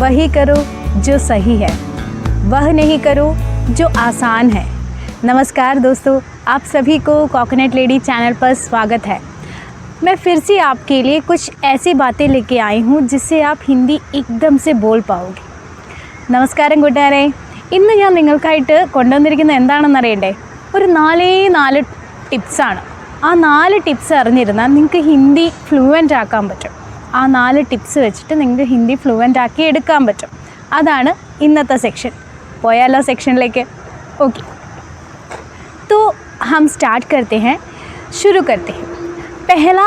वही करो जो सही है, वह नहीं करो जो आसान है। नमस्कार दोस्तों, आप सभी को कोकोनट लेडी चैनल पर स्वागत है। मैं फिर से आपके लिए कुछ ऐसी बातें लेके आई हूँ जिससे आप हिंदी एकदम से बोल पाओगे। നമസ്കാരം കൂട്ടുകാരെ, ഇന്ന് ഞാൻ നിങ്ങൾക്കായിട്ട് കൊണ്ടുവന്നിരിക്കുന്ന എന്താണെന്നറിയണ്ടേ? ഒരു നാല് ടിപ്സാണ്. ആ 4 ടിപ്സ് അറിഞ്ഞിരുന്നാൽ നിങ്ങൾക്ക് ഹിന്ദി ഫ്ലുവൻ്റ് ആക്കാൻ പറ്റും. ആ 4 ടിപ്സ് വെച്ചിട്ട് നിങ്ങൾക്ക് ഹിന്ദി ഫ്ലുവൻ്റ് ആക്കി എടുക്കാൻ പറ്റും. അതാണ് ഇന്നത്തെ സെക്ഷൻ. പോയാലോ സെക്ഷനിലേക്ക്? ओके, तो हम स्टार्ट करते हैं, शुरू करते हैं। पहला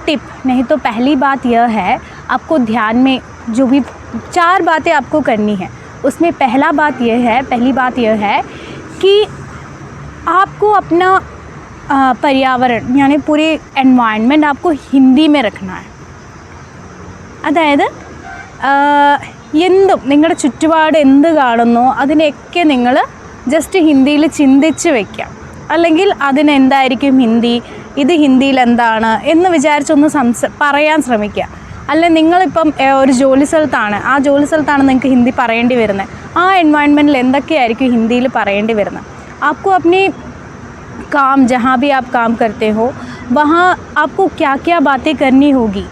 टिप, नहीं तो पहली बात यह है, आपको ध्यान में जो भी 4 बातें आपको करनी है, उसमें पहली बात यह है कि आपको अपना पर्यावरण यानी पूरे एनवायरनमेंट आपको हिंदी में रखना है. അതായത് എന്തും നിങ്ങളുടെ ചുറ്റുപാട് എന്ത് കാണുന്നോ അതിനെയൊക്കെ നിങ്ങൾ ജസ്റ്റ് ഹിന്ദിയിൽ ചിന്തിച്ച് വയ്ക്കാം. അല്ലെങ്കിൽ അതിനെന്തായിരിക്കും ഹിന്ദി, ഇത് ഹിന്ദിയിൽ എന്താണ് എന്ന് വിചാരിച്ചൊന്ന് പറയാൻ ശ്രമിക്കുക. അല്ലെ നിങ്ങളിപ്പം ഒരു ജോലി സ്ഥലത്താണ്, ആ ജോലി സ്ഥലത്താണ് നിങ്ങൾക്ക് ഹിന്ദി പറയേണ്ടി വരുന്നത്. ആ എൻവയൺമെൻറ്റിൽ എന്തൊക്കെയായിരിക്കും ഹിന്ദിയിൽ പറയേണ്ടി വരുന്നത്. आपको अपने काम, जहाँ भी आप काम करते हो, वहाँ आपको क्या क्या बातें करनी होगी,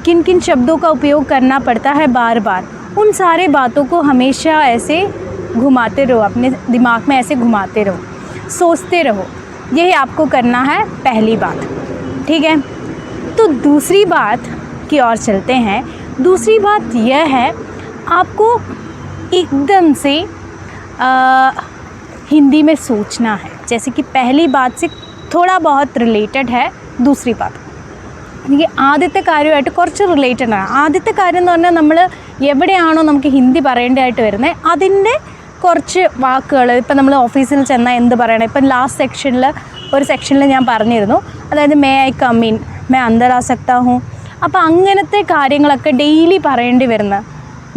किन किन शब्दों का उपयोग करना पड़ता है बार बार, उन सारे बातों को हमेशा ऐसे घुमाते रहो, अपने दिमाग में ऐसे घुमाते रहो, सोचते रहो. यही आपको करना है पहली बात. ठीक है, तो दूसरी बात की ओर चलते हैं. दूसरी बात यह है, आपको एकदम से हिंदी में सोचना है. जैसे कि पहली बात से थोड़ा बहुत रिलेटेड है दूसरी बात. എനിക്ക് ആദ്യത്തെ കാര്യമായിട്ട് കുറച്ച് റിലേറ്റഡ് ആണ്. ആദ്യത്തെ കാര്യം എന്ന് പറഞ്ഞാൽ നമ്മൾ എവിടെയാണോ നമുക്ക് ഹിന്ദി പറയേണ്ടതായിട്ട് വരുന്നത് അതിൻ്റെ കുറച്ച് വാക്കുകൾ, ഇപ്പം നമ്മൾ ഓഫീസിൽ ചെന്നാൽ എന്ത് പറയണം. ഇപ്പം ഒരു സെക്ഷനിൽ ഞാൻ പറഞ്ഞിരുന്നു, അതായത് may I come in, may അന്തർ ആ സക്താ ഹൂം. അപ്പോൾ അങ്ങനത്തെ കാര്യങ്ങളൊക്കെ ഡെയിലി പറയേണ്ടി വരുന്ന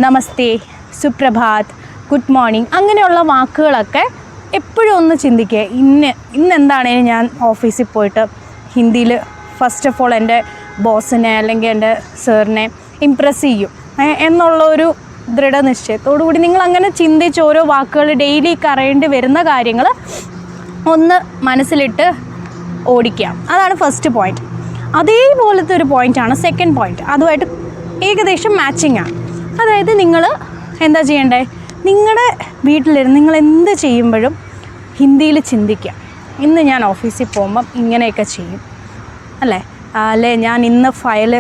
നമസ്തേ, സുപ്രഭാത്, ഗുഡ് മോർണിംഗ്, അങ്ങനെയുള്ള വാക്കുകളൊക്കെ എപ്പോഴും ഒന്ന് ചിന്തിക്കുക. ഇന്നെന്താണേലും ഞാൻ ഓഫീസിൽ പോയിട്ട് ഹിന്ദിയിൽ ഫസ്റ്റ് ഓഫ് ഓൾ എൻ്റെ ബോസിനെ അല്ലെങ്കിൽ എൻ്റെ സാറിനെ ഇമ്പ്രസ് ചെയ്യും എന്നുള്ള ഒരു ദൃഢനിശ്ചയത്തോടു കൂടി നിങ്ങൾ അങ്ങനെ ചിന്തിച്ച് ഓരോ വാക്കുകൾ ഡെയിലി പറയേണ്ടി വരുന്ന കാര്യങ്ങൾ ഒന്ന് മനസ്സിലിട്ട് ഓടിക്കാം. അതാണ് ഫസ്റ്റ് പോയിൻറ്റ്. അതേപോലത്തെ ഒരു പോയിൻ്റാണ് സെക്കൻഡ് പോയിൻറ്റ്. അതുമായിട്ട് ഏകദേശം മാച്ചിങ് ആണ്. അതായത് നിങ്ങൾ എന്താ ചെയ്യേണ്ടത്, നിങ്ങളുടെ വീട്ടിലിരുന്ന് നിങ്ങൾ എന്ത് ചെയ്യുമ്പോഴും ഹിന്ദിയിൽ ചിന്തിക്കുക. ഇന്ന് ഞാൻ ഓഫീസിൽ പോകുമ്പം ഇങ്ങനെയൊക്കെ ചെയ്യും അല്ലേ ഞാൻ ഇന്ന് ഫയൽ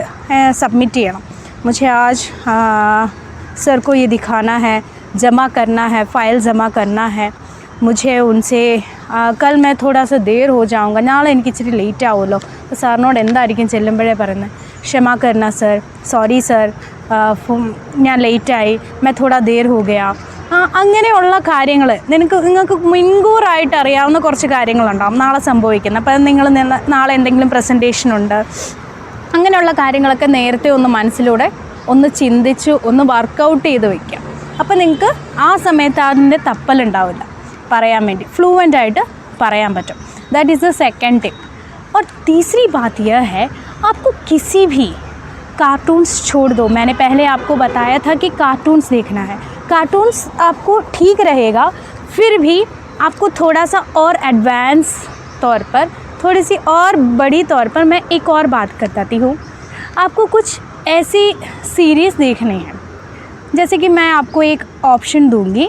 सबमिट ചെയ്യണം, मुझे आज सर को ये दिखाना है, जमा करना है, फाइल जमा करना है, मुझे उनसे कल मैं थोड़ा सा देर हो जाऊँगा, നാളെ എനിക്ക് ഇച്ചിരി ലേറ്റ് ആവുമല്ലോ. അപ്പോൾ സാറിനോട് എന്തായിരിക്കും ചെല്ലുമ്പോഴേ പറയുന്നത്, ക്ഷമ करना सर, സോറി സർ, ഞാൻ ലേറ്റായി, मैं थोड़ा देर हो गया. അങ്ങനെയുള്ള കാര്യങ്ങൾ നിങ്ങൾക്ക് മുൻകൂറായിട്ട് അറിയാവുന്ന കുറച്ച് കാര്യങ്ങളുണ്ടാകും നാളെ സംഭവിക്കുന്നത്. അപ്പോൾ നിങ്ങൾ നാളെ എന്തെങ്കിലും പ്രസൻറ്റേഷനുണ്ട്, അങ്ങനെയുള്ള കാര്യങ്ങളൊക്കെ നേരത്തെ ഒന്ന് മനസ്സിലൂടെ ഒന്ന് ചിന്തിച്ച് ഒന്ന് വർക്കൗട്ട് ചെയ്ത് വയ്ക്കാം. അപ്പോൾ നിങ്ങൾക്ക് ആ സമയത്ത് അതിൻ്റെ തപ്പലുണ്ടാവില്ല, പറയാൻ വേണ്ടി ഫ്ലൂവൻ്റ് ആയിട്ട് പറയാൻ പറ്റും. That is the second tip. और तीसरी बात यह है, आपको किसी भी कार्टून्स छोड़ दो. मैंने पहले आपको बताया था कि कार्टून्स देखना है. कार्टून्स आपको ठीक रहेगा, फिर भी आपको थोड़ा सा और एडवांस तौर पर, थोड़ी सी और बड़ी तौर पर मैं एक और बात करती हूँ. आपको कुछ ऐसी सीरीज़ देखनी है. जैसे कि मैं आपको एक ऑप्शन दूँगी,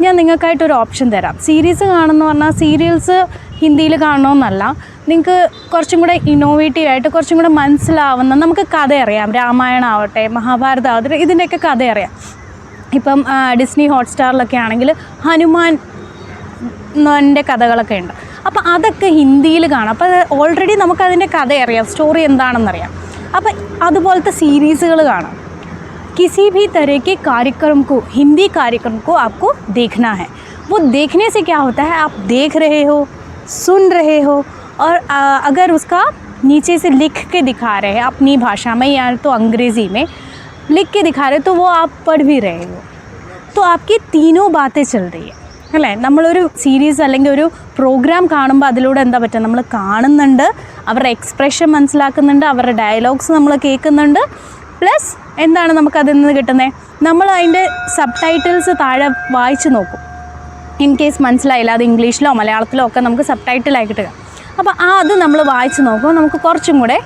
ഞാൻ നിങ്ങൾക്കായിട്ടൊരു ഓപ്ഷൻ തരാം. സീരീസ് കാണുമെന്ന് പറഞ്ഞാൽ സീരിയൽസ് ഹിന്ദിയിൽ കാണണമെന്നല്ല, നിങ്ങൾക്ക് കുറച്ചും കൂടെ ഇന്നോവേറ്റീവ് ആയിട്ട് കുറച്ചും കൂടെ മനസ്സിലാവുന്ന, നമുക്ക് കഥ അറിയാം, രാമായണം ആവട്ടെ, മഹാഭാരതം ആവട്ടെ, ഇതിൻ്റെയൊക്കെ കഥ അറിയാം. ഇപ്പം ഡിസ്നി ഹോട്ട്സ്റ്റാറിലൊക്കെ ആണെങ്കിൽ ഹനുമാൻ്റെ കഥകളൊക്കെ ഉണ്ട്. അപ്പോൾ അതൊക്കെ ഹിന്ദിയിൽ കാണാം. അപ്പോൾ ഓൾറെഡി നമുക്കതിൻ്റെ കഥ അറിയാം, സ്റ്റോറി എന്താണെന്നറിയാം. അപ്പോൾ അതുപോലത്തെ സീരീസുകൾ കാണാം. किसी भी तरह के कार्यक्रम को, हिंदी कार्यक्रम को आपको देखना है. वो देखने से क्या होता है, आप देख रहे हो, सुन रहे हो, और अगर उसका नीचे से लिख के दिखा रहे हैं अपनी भाषा में या तो अंग्रेज़ी में लिख के दिखा रहे, तो वो आप पढ़ भी रहे हो. तो आपकी तीनों बातें चल रही है അല്ലേ. നമ്മളൊരു സീരീസ് അല്ലെങ്കിൽ ഒരു പ്രോഗ്രാം കാണുമ്പോൾ അതിലൂടെ എന്താ പറ്റുക, നമ്മൾ കാണുന്നുണ്ട്, അവരുടെ എക്സ്പ്രഷൻ മനസ്സിലാക്കുന്നുണ്ട്, അവരുടെ ഡയലോഗ്സ് നമ്മൾ കേൾക്കുന്നുണ്ട്, പ്ലസ് എന്താണ് നമുക്കതിൽ നിന്ന് കിട്ടുന്നത്, നമ്മൾ അതിൻ്റെ സബ് ടൈറ്റിൽസ് താഴെ വായിച്ച് നോക്കും. ഇൻ കേസ് മനസ്സിലായില്ല, അത് ഇംഗ്ലീഷിലോ മലയാളത്തിലോ ഒക്കെ നമുക്ക് സബ് ടൈറ്റിലായി കിട്ടുക. അപ്പോൾ അത് നമ്മൾ വായിച്ച് നോക്കുമ്പോൾ നമുക്ക് കുറച്ചും കൂടെ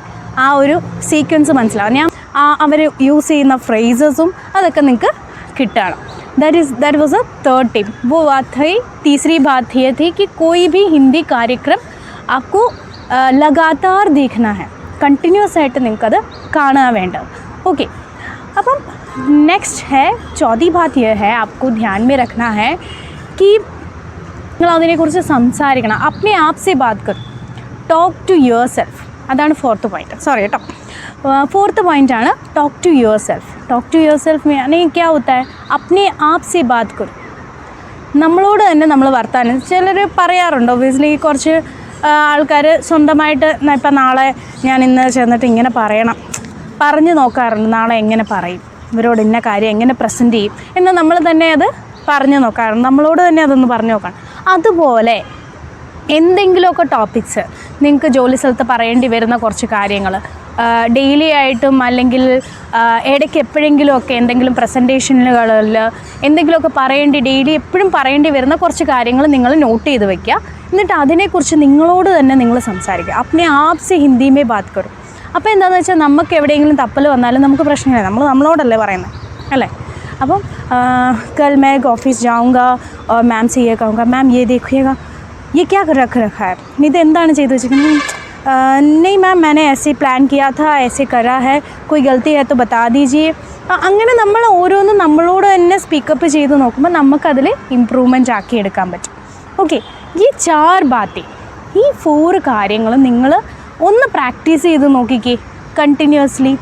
ആ ഒരു സീക്വൻസ് മനസ്സിലാവും. ഞാൻ അവർ യൂസ് ചെയ്യുന്ന ഫ്രേസസും അതൊക്കെ നിങ്ങൾക്ക് കിട്ടണം. That was a third tip. वो बात थी. तीसरी बात ये थी कि कोई भी हिंदी कार्यक्रम आपको लगातार देखना है, कंटिन्यूस ആയിട്ട് നിങ്ങൾക്കത് കാണാൻ വേണ്ടത്. ओके, അപ്പം नेक्स्ट है चौथी बात यह है आपको ध्यान में रखना है कि നിങ്ങൾ അതിനെക്കുറിച്ച് സംസാരിക്കണം. अपने आप से बात करो, टॉक टू योरसेल्फ. അതാണ് ഫോർത്ത് പോയിന്റ്. സോറി കേട്ടോ, फोर्थ पॉइंट ആണ് talk to yourself. Talk to yourself में यानी क्या होता है, अपने आप से बात करो. നമ്മളോട് തന്നെ നമ്മൾ വർത്താനം. ചിലർ പറയാറുണ്ട്, ഒബ്വിയസ്ലി കുറച്ച് ആൾക്കാർ സ്വന്തമായിട്ട് ഇപ്പം നാളെ ഞാൻ ഇന്ന് ചെന്നിട്ട് ഇങ്ങനെ പറഞ്ഞു നോക്കാറുണ്ട്, നാളെ എങ്ങനെ പറയും, ഇവരോട് ഇന്ന കാര്യം എങ്ങനെ പ്രസൻറ്റ് ചെയ്യും എന്ന് നമ്മൾ തന്നെ അത് പറഞ്ഞു നോക്കാറുണ്ട്. നമ്മളോട് തന്നെ അതൊന്ന് പറഞ്ഞു നോക്കണം. അതുപോലെ എന്തെങ്കിലുമൊക്കെ ടോപ്പിക്സ് നിങ്ങൾക്ക് ജോലി സ്ഥലത്ത് പറയേണ്ടി വരുന്ന കുറച്ച് കാര്യങ്ങൾ ഡെയിലി ആയിട്ടും അല്ലെങ്കിൽ ഇടയ്ക്ക് എപ്പോഴെങ്കിലുമൊക്കെ എന്തെങ്കിലും പ്രസൻറ്റേഷനുകളിൽ എന്തെങ്കിലുമൊക്കെ ഡെയിലി എപ്പോഴും പറയേണ്ടി വരുന്ന കുറച്ച് കാര്യങ്ങൾ നിങ്ങൾ നോട്ട് ചെയ്ത് വയ്ക്കുക. എന്നിട്ട് അതിനെക്കുറിച്ച് നിങ്ങളോട് തന്നെ നിങ്ങൾ സംസാരിക്കുക. अपने आप से हिंदी में बात करो. അപ്പോൾ എന്താണെന്ന് വെച്ചാൽ നമുക്ക് എവിടെയെങ്കിലും തപ്പൽ വന്നാലും നമുക്ക് പ്രശ്നമില്ല, നമ്മളോടല്ലേ പറയുന്നത് അല്ലേ. അപ്പം कल मैं ऑफिस जाऊँगा और मैम से ये कहूँगा, मैम ये देखिएगा ये क्या रखा है, ഇത് എന്താണ് ചെയ്തു വെച്ചിരിക്കുന്നത്, नहीं मैम मैंने ऐसे प्लान किया था, ऐसे करा है, कोई गलती है तो बता दीजिए. അങ്ങനെ നമ്മൾ ഓരോന്നും നമ്മളോട് തന്നെ സ്പീക്കപ്പ് ചെയ്ത് നോക്കുമ്പോൾ നമുക്കതിൽ ഇമ്പ്രൂവ്മെൻ്റ് ആക്കി എടുക്കാൻ പറ്റും. ഓക്കെ, ഈ 4 ബാത്തി, ഈ 4 കാര്യങ്ങളും നിങ്ങൾ ഒന്ന് പ്രാക്ടീസ് ചെയ്ത് നോക്കിക്കേ continuously.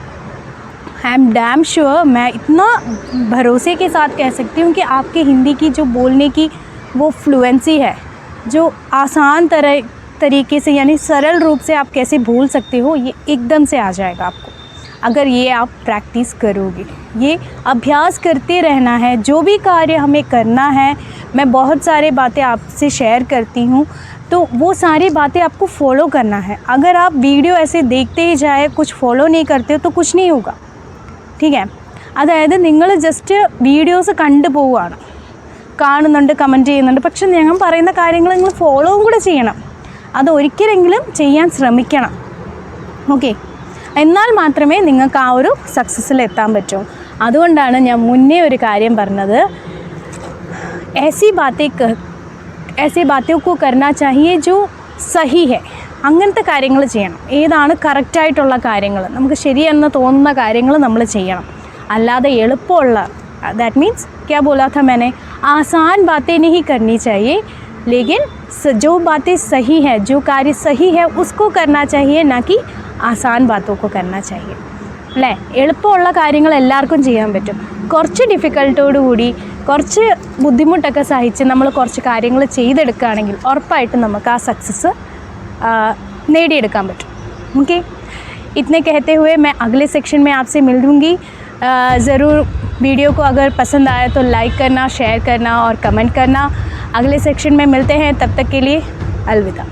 I am damn sure, मैं इतना भरोसे के साथ कह सकती हूँ कि आपके हिंदी की जो बोलने की वो फ्लुएंसी है, जो आसान तरीके से यानी सरल रूप से आप कैसे बोल सकते हो, ये एकदम से आ जाएगा आपको अगर ये आप प्रैक्टिस करोगे. ये अभ्यास करते रहना है. जो भी कार्य हमें करना है, मैं बहुत सारी बातें आपसे शेयर करती हूँ, तो वो सारी बातें आपको फॉलो करना है. अगर आप वीडियो ऐसे देखते ही जाए, कुछ फॉलो नहीं करते हो तो कुछ नहीं होगा. ठीक है, അതായത് നിങ്ങൾ ജസ്റ്റ് വീഡിയോസ് കണ്ടു പോവുകയാണ്, കാണുന്നുണ്ട്, കമൻറ്റ് ചെയ്യുന്നുണ്ട്, പക്ഷെ ഞാൻ പറയുന്ന കാര്യങ്ങൾ നിങ്ങൾ ഫോളോവും കൂടെ ചെയ്യണം. അത് ഒരിക്കലെങ്കിലും ചെയ്യാൻ ശ്രമിക്കണം. ഓക്കെ, എന്നാൽ മാത്രമേ നിങ്ങൾക്ക് ആ ഒരു സക്സസ്സിൽ എത്താൻ പറ്റൂ. അതുകൊണ്ടാണ് ഞാൻ മുന്നേ ഒരു കാര്യം പറഞ്ഞത്, ऐसी बातों को करना चाहिए जो सही है. അങ്ങനത്തെ കാര്യങ്ങൾ ചെയ്യണം. ഏതാണ് കറക്റ്റായിട്ടുള്ള കാര്യങ്ങൾ, നമുക്ക് ശരിയെന്ന് തോന്നുന്ന കാര്യങ്ങൾ നമ്മൾ ചെയ്യണം. അല്ലാതെ എളുപ്പമുള്ള, दैट मीन्स क्या बोला था मैंने, आसान बातें नहीं करनी चाहिए, लेकिन जो बातें सही है, जो कार्य सही है उसको करना चाहिए, ना कि आसान बातों को करना चाहिए. അല്ലേ, എളുപ്പമുള്ള കാര്യങ്ങൾ എല്ലാവർക്കും ചെയ്യാൻ പറ്റും. കുറച്ച് ഡിഫിക്കൽട്ടോടുകൂടി കുറച്ച് ബുദ്ധിമുട്ടൊക്കെ സഹിച്ച് നമ്മൾ കുറച്ച് കാര്യങ്ങൾ ചെയ്തെടുക്കുകയാണെങ്കിൽ ഉറപ്പായിട്ടും നമുക്ക് ആ സക്സസ് നേടിയെടുക്കാൻ പറ്റും. ओके, इतने कहते हुए मैं अगले सेक्शन में आपसे मिल लूँगी. ज़रूर वीडियो को अगर पसंद आए तो लाइक करना, शेयर करना और कमेंट करना. अगले सेक्शन में मिलते हैं, तब तक के लिए अलविदा.